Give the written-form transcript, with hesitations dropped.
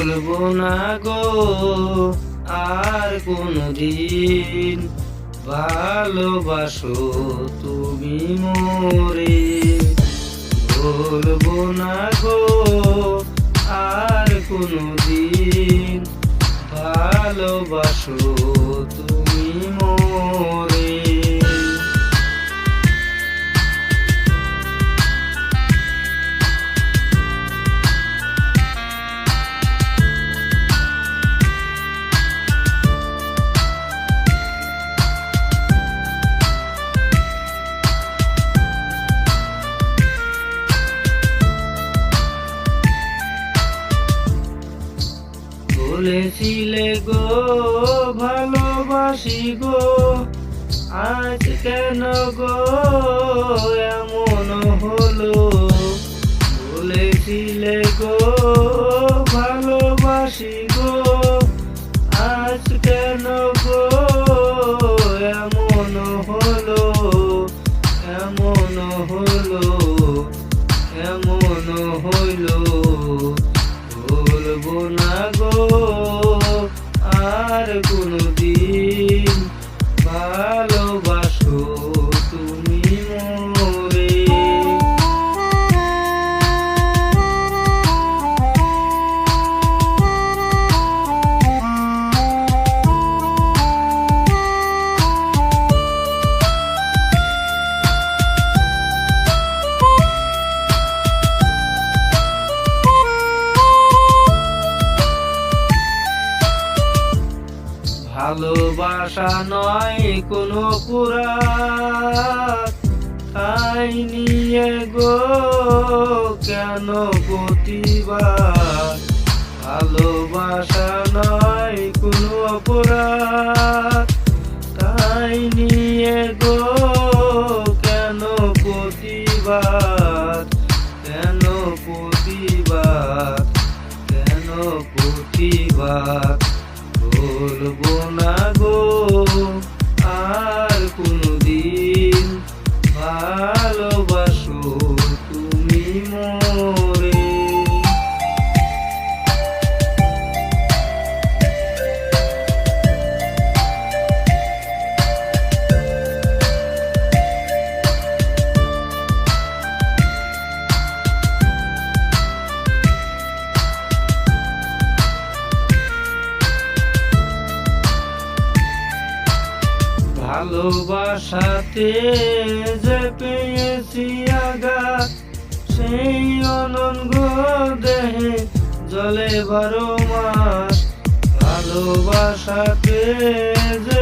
বলবো না গো আর কোনদিন, ভালোবাসো তুমি মোরে। বলবো না গো আর কোনদিন, ভালোবাসো তুমি মোরে। বলেছিলে গো ভালোবাসি গো, আজ কেন গো এমন হলো। বলেছিলে গো ভালোবাসি গো, আজ কেন গো এমন হলো, এমন হলো, এমন হইলো। বলবো না গো আর কোনদিন, ভালোবাসো তুমি মোরে। ভালোবাসা নয় কোনো পুরাত, তাই নিয়ে গো কেন প্রতিবাদ। ভালোবাসা নয় কোনো অপরাধ, তাই নিয়ে গো কেন প্রতিবাদ, কেন প্রতিবাদ, কেন প্রতিবাদ। বলবো না গো আর কোনদিন, ভালোবাসো তুমি মোরে। ভালোবাসাতে যে পেয়েছি আঘাত, সেই অনঙ্গ দেহে জলে 12 মাস। ভালোবাসাতে যে